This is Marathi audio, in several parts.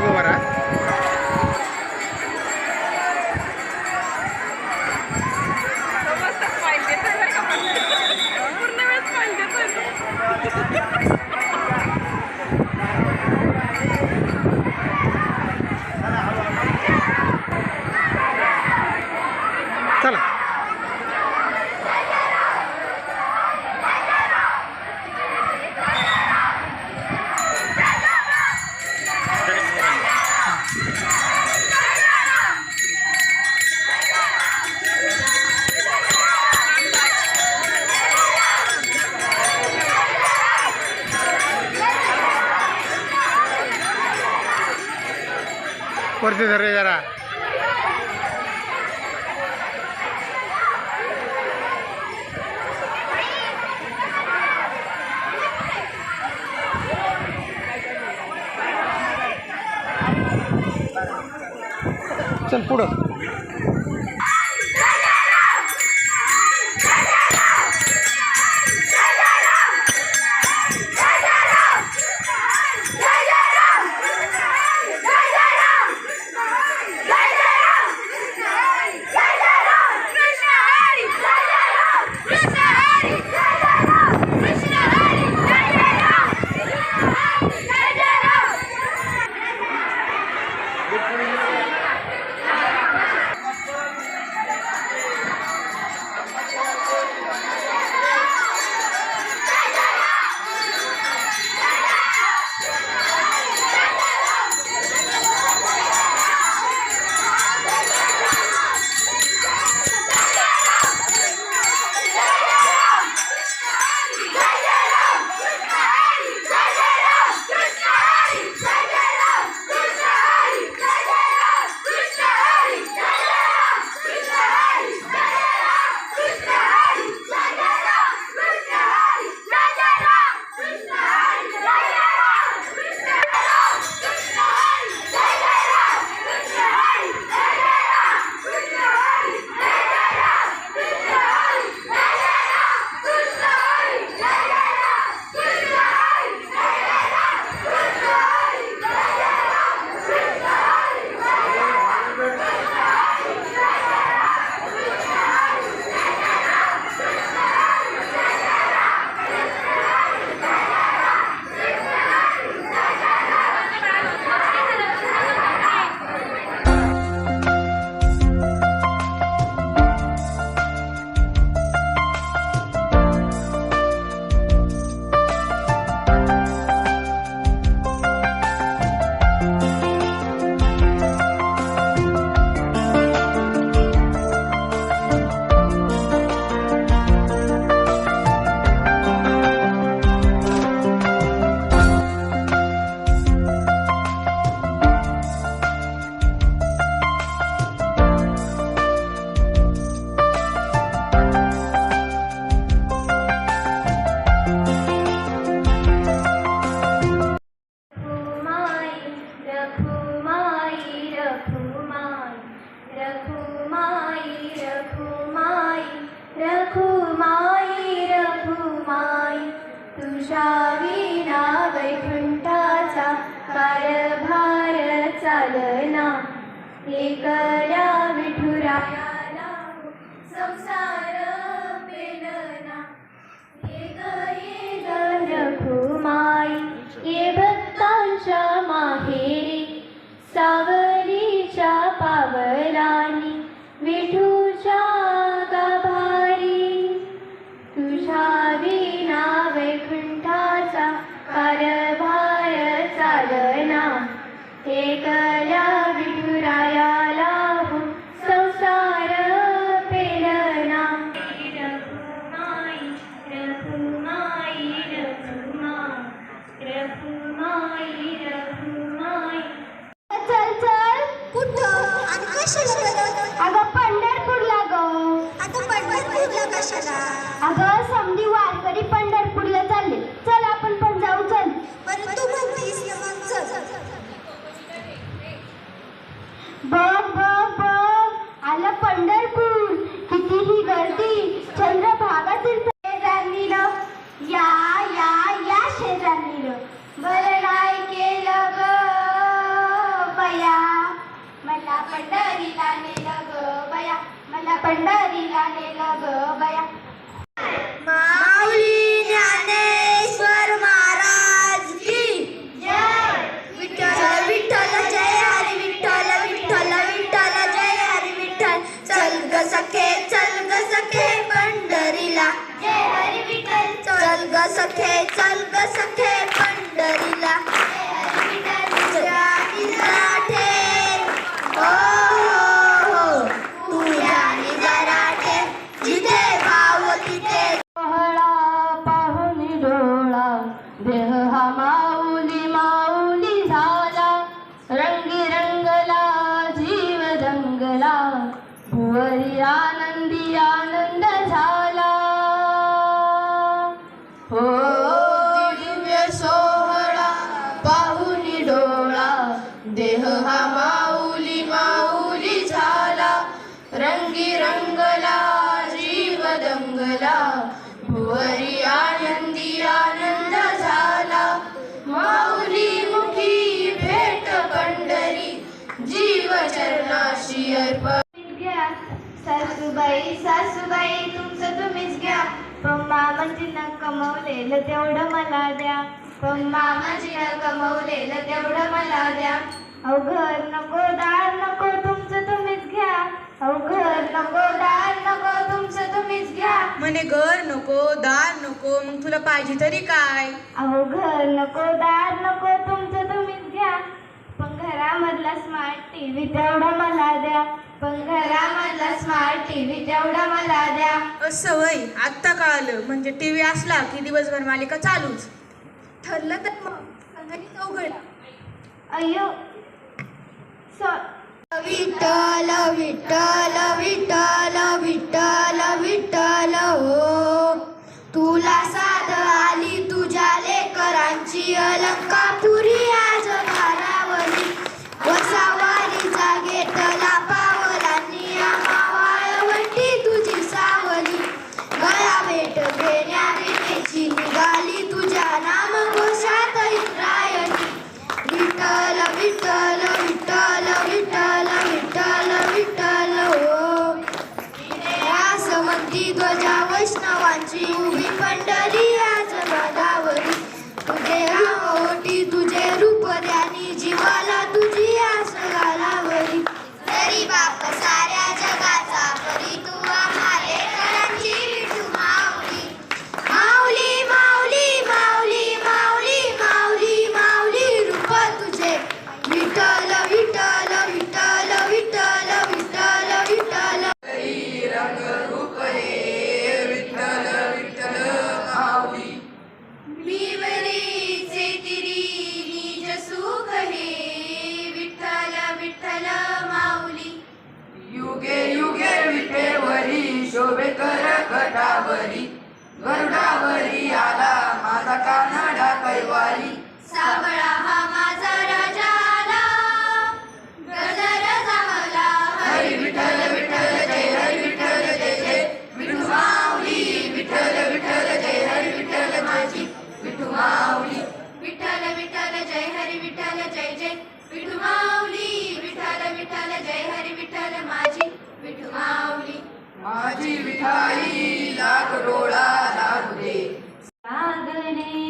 मागे उभा राहा. चला वरती धर रे जरा. चल पुढं. तुझ्या वैकुंठाचा कारभार चालना, एकल्या विठुरायाला संसार पेलना. ये रखुमाई ये भक्तांच्या माहेरी, सावलीच्या पावलानी विठूच्या गाभारी. तुझ्या विना वैकुंठाचा कारभार चालना, एकल्या विठुरायाला संसार पेलना. रखुमाई रखुमाई रखुमाई रखुमाई. चल चल. कुठं आणि कशाला? अगं पंढरपूरला गं. आता पंढरपूरला कशाला? अगं समधी वारकरी पंढरपूरला चालले. चल आपण पण जाऊ. चल. बरं तू म्हणतीस ना मग चल. बघ बघ बघ आलं पंढरपूर. कितीही गर्दी. चंद्रभागातील शेजारणीनं या या या शेजारणीनं बरं नाही केलं ग. पंढरीला नेलं ग बया. माऊली ज्ञानेश्वर महाराज की जय. विठ्ठल विठ्ठल जय हरी विठ्ठल विठ्ठल विठ्ठल जय हरी विठ्ठल. चल ग सखे पंढरीला जय हरी विठ्ठल. चल ग सखे पंढरीला. जय हरी विठ्ठल. तुझ्या ठेव हो तुझ्या निजरा ठेव जिथे भाव तिथे. डोळा पाहुनी डोळा देह हा माऊली माऊली झाला. रंगी रंगला जीव रंगला भुवरी आनंदी आनंद झाला. हो दिव्य सोहळा पाहुनी डोळा देह हा माऊली माऊली झाला. रंगी रंगला जीव दंगला भुवरी आनंदी आनंद झाला. माऊली मुखी भेट पंढरी जीव चरणाशी अर्पण. घ्या सासूबाई सासूबाई तुमचं तुम्हीच घ्या. पण मामाजीनं कमवलेलं तेवढं मला द्या. पण मामाजीनं कमवलेलं तेवढं मला द्या. अहो घर नको दार नको तुमचं तुम्हीच घ्या. अहो घर नको दार नको तुमचं तुम्हीच घ्या. म्हणे घर नको दार नको मग तुला पाहिजे तरी काय. अहो घर नको दार नको तुमचं तुम्हीच घ्या. पण घरामधला स्मार्ट टीव्ही तेवढा मला द्या. पण घरामधला स्मार्ट टीव्ही तेवढा मला द्या. असं वय आत्ता कळालं. म्हणजे टीव्ही असला की दिवसभर मालिका चालूच. ठरलं तर मग संगणित अवघड. अय्यो विठ्ठल विठ्ठल विठ्ठल विठ्ठल विठ्ठल हो तुला साध आली तुझ्या लेकरांची अलंकापुरी आज घालावली. वसावारीचा घेतला पावलांनी मावाळवंटी तुझी सावली. गळा भेट घेण्या भेटेची निघाली तुझ्या नामघोषात इंद्रायणी. विठ्ठल विठ्ठल विठ्ठल विठ्ठल विठ्ठल विठ्ठल हो व्यास म्हणती ध्वजा वैष्णवांची उभी पंढरी आज गोदावरी. तुझे ओटी तुझे रूप द्यानी जीवाला तुझी आस घालावरी. तरी बाप साऱ्या जगाचा परी तू आम्हा लेकरांची विठू माऊली. माऊली माऊली माऊली माऊली माऊली माऊली रूप तुझे. विठ्ठल विठ्ठल विठ्ठल विठ्ठल विठ्ठल विठ्ठल. विवरीचे तिरी निज सुख हे विठ्ठल विठ्ठल माऊली. युगे युगे विटेवरी शोभे कर कटावरी. गरुडावरी आला माझा कानडा कैवारी. सावळा हा माझा राजा आला गजर जामला. हरी विठ्ठल विठ्ठल जय हरी विठ्ठल जय जय विठू माऊली. विठ्ठल विठ्ठल जय हरी विठ्ठल माझी विठू माऊली. विठ्ठल विठ्ठल जय हरी विठ्ठल जय जय विठू माऊली. विठ्ठल विठ्ठल जय हरी विठ्ठल माझी विठू माऊली. माझी विठाई लाख डोळा लागू दे. लागले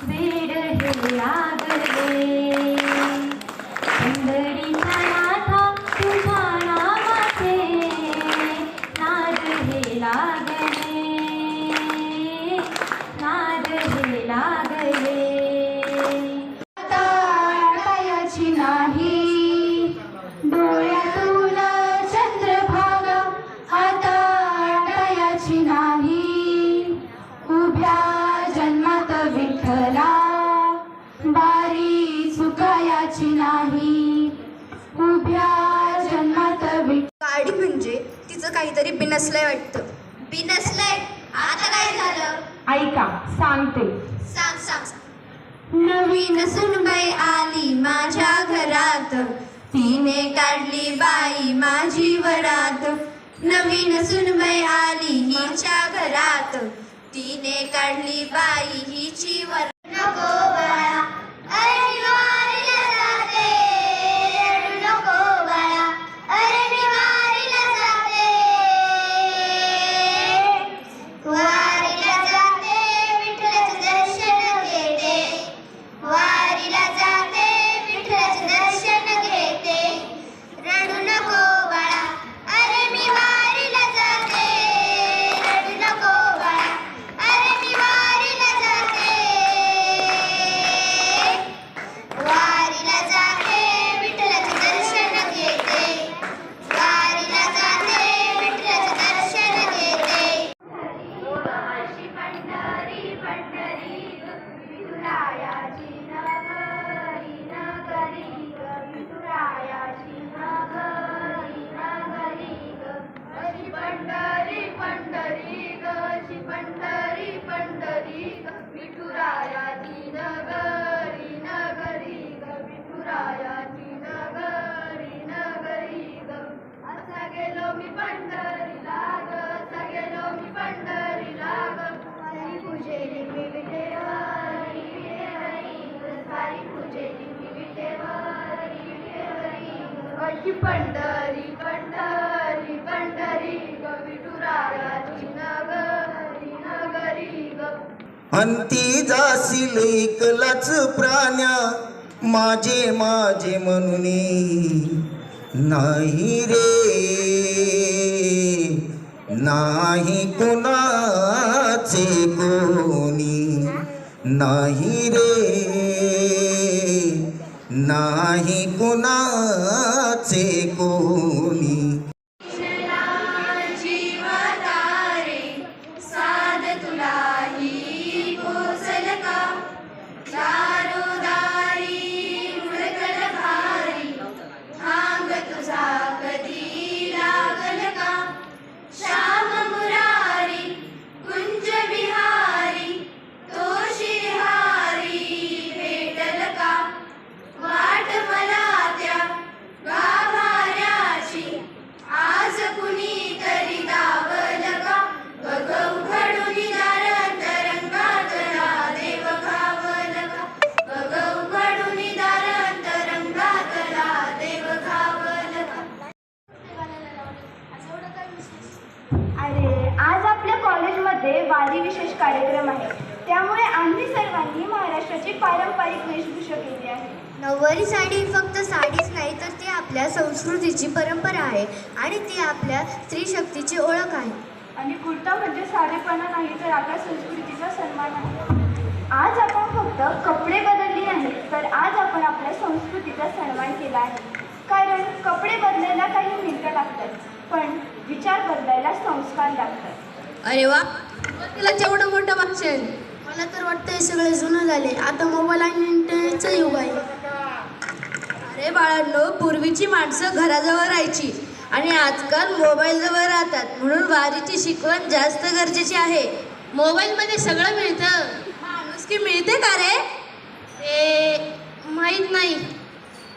बीड हे लागले पंढरीच्या नाथा तुझ्या नावाचे नाद हे लागले नाद हे लागले. आता आटायाची नाही डोळ्यातून चंद्रभागा. आता आटायाची नाही उभ्या जन्मात विठ्ठला. बारी चुकायाची नाही उभ्या जन्मात विठ्ठला. गाडी म्हणजे तिचं काहीतरी बिनसलंय वाटतं. बिनसलंय आता काय झालं. ऐका सांगते. सांग सांग सांग. नवीन सुनबाई आली माझ्या घरात. तिने काढली बाई माझी वरात. नवीन सुनबाई आली हिच्या घरात. तिने काढली बाई हिची वरात. नको बाळा अरे निवारीला जाते. नको बाळा अरे निवारीला की पंढरी पंढरी पंढरी ग विठुरायाची नगरी नगरी ग. अंती जाशील एकलाच प्राण्या माझे माझे म्हणून नाही रे नाही कुणाचे कोणी नाही रे नाही कुणाचे कोणी. जीवतारे साध तुलाही पोचल का दारोदारी मुळकल भारी हांग तुझा कधी लागल का श्याम मुरारी कुंज विहारी तो शिरहारी भेटल का वाट मला त्या गाभाऱ्याची आज कुणी तरी दावल का बघ उघडून दार अंतरंगातला देव घावल का बघ उघडून दार अंतरंगातला देव घावल का. अरे आज आपल्या कॉलेजमध्ये वारी विशेष कार्यक्रम आहे, त्यामुळे आम्ही सर्वांनी महाराष्ट्राची पारंपरिक वेशभूषा केली आहे. नऊवारी साडी फक्त साडीच नाही तर ती आपल्या संस्कृतीची परंपरा आहे आणि ती आपल्या स्त्री शक्तीची ओळख आहे. आणि कुर्ता म्हणजे साधेपणा नाही तर आपल्या संस्कृतीचा सन्मान आहे. आज आपण फक्त कपडे बदलले नाहीत तर आज आपण आपल्या संस्कृतीचा सन्मान केला आहे. कारण कपडे बदलायला काही मिनिटं लागतात पण विचार बदलायला संस्कार लागतात. अरे वा, तिला तेवढं मोठं वाचन. मला तर वाटतं हे सगळे जुनं झाले, आता मोबाईल आणि इंटरनेटचं युग आहे. अरे बाळांनो, पूर्वीची माणसं घराजवळ राहायची आणि आजकाल मोबाईलजवळ राहतात, म्हणून वारीची शिकवण जास्त गरजेची आहे. मोबाईलमध्ये सगळं मिळतं, माणुसकी मिळते का रे? ते माहीत नाही.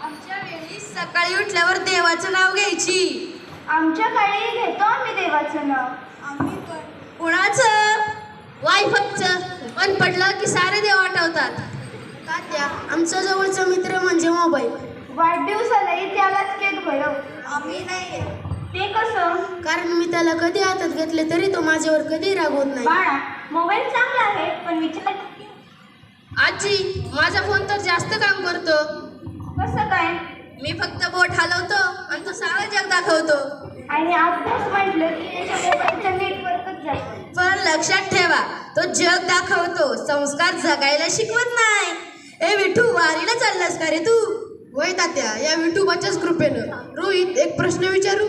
आमच्या वेळी सकाळी उठल्यावर देवाचं नाव घ्यायची. आमच्या काळी घेतो आम्ही देवाचं नाव. आम्ही पण. कुणाचं? वायफायचं. पण पडलं की सारे देव आठवतात. तात्या, आमचा जवळचा मित्र म्हणजे मोबाईल. वाढदिवसालाही त्यालाच केक भरव. आम्ही नाही. ते कसं? कारण मी त्याला कधी हातात घेतले तरी तो माझ्यावर कधी रागवत नाही. बाळा, मोबाईल चांगला आहे पण विचार आजी, माझा फोन तर जास्त काम करतो. कसं काय? मी फक्त बोट हलवतो आणि तो सारं जग दाखवतो. आणि अभ्यास म्हटलं की त्याच्या मोबाईलचं नेटवर्कच जातं. पण लक्षात ठेवा, तो जग दाखवतो, संस्कार जगायला शिकवत नाही. ए विठू, वारीला चाललास का रे तू? वय तात्या, या विठोबाच्याच कृपेनं. रोहित, एक प्रश्न विचारू?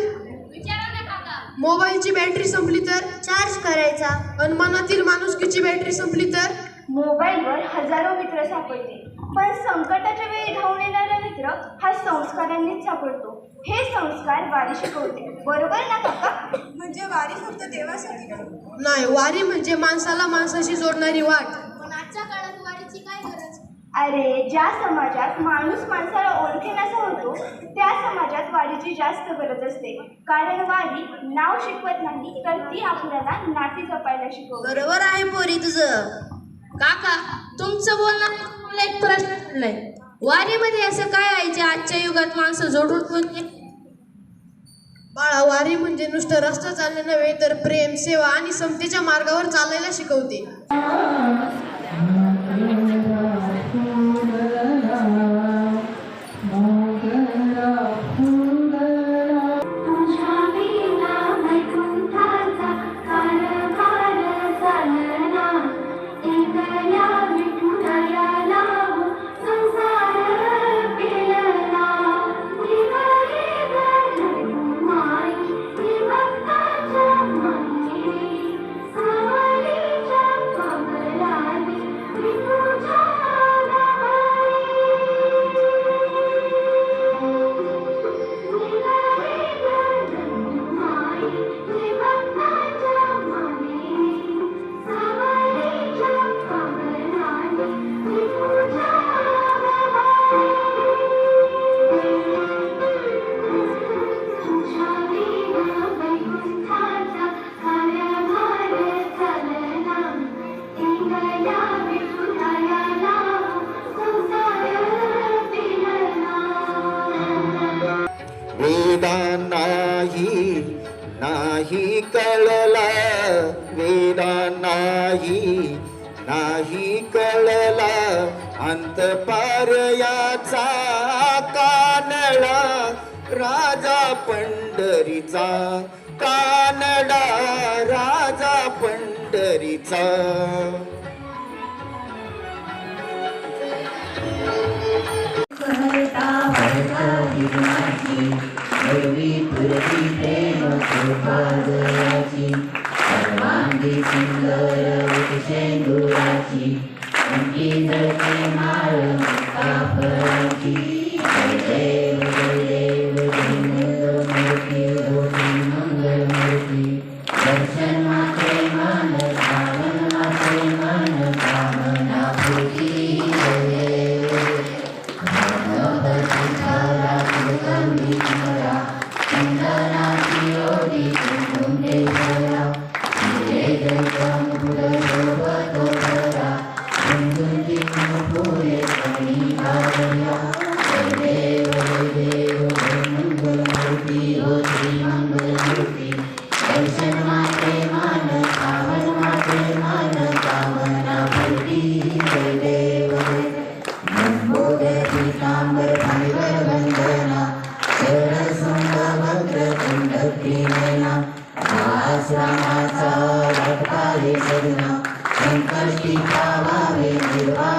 मोबाईलची बॅटरी संपली तर चार्ज करायचा. आणि मनातील माणुसकीची बॅटरी संपली तर मोबाईलवर हजारो मित्र सापडते पण संकटाच्या वेळी धावून येणारा मित्र हा संस्कारांनीच सापडतो. हे संस्कार वारी शिकवते, बरोबर ना काका? म्हणजे वारी फक्त देवासाठी नाही, वारी म्हणजे माणसाला माणसाशी जोडणारी वाट. पण आजच्या काळात वारीची काय गरज? अरे, ज्या समाजात माणूस माणसाला ओळखेनासा होतो त्या समाजात वारीची जास्त गरज असते. कारण वारी नाव शिकवत नाही तर ती आपल्याला नाती जपायला शिकवते. बरोबर आहे पोरी तुझं. काका, तुमचं बोलणं मला एक प्रश्न पडलाय. वारीमध्ये असं काय आहे जे आजच्या युगात माणसं जोडून ठेवते? बाळा, वारी म्हणजे नुसतं रस्ता चालणे नव्हे तर प्रेम, सेवा आणि समतेच्या मार्गावर चालायला शिकवते. Thank you. वेदा नाही नाही कळला वेदा नाही कळला अंतपार याचा कानडा राजा पंढरीचा कानडा राजा पंढरीचा संकष्टी पावावे निर्वाण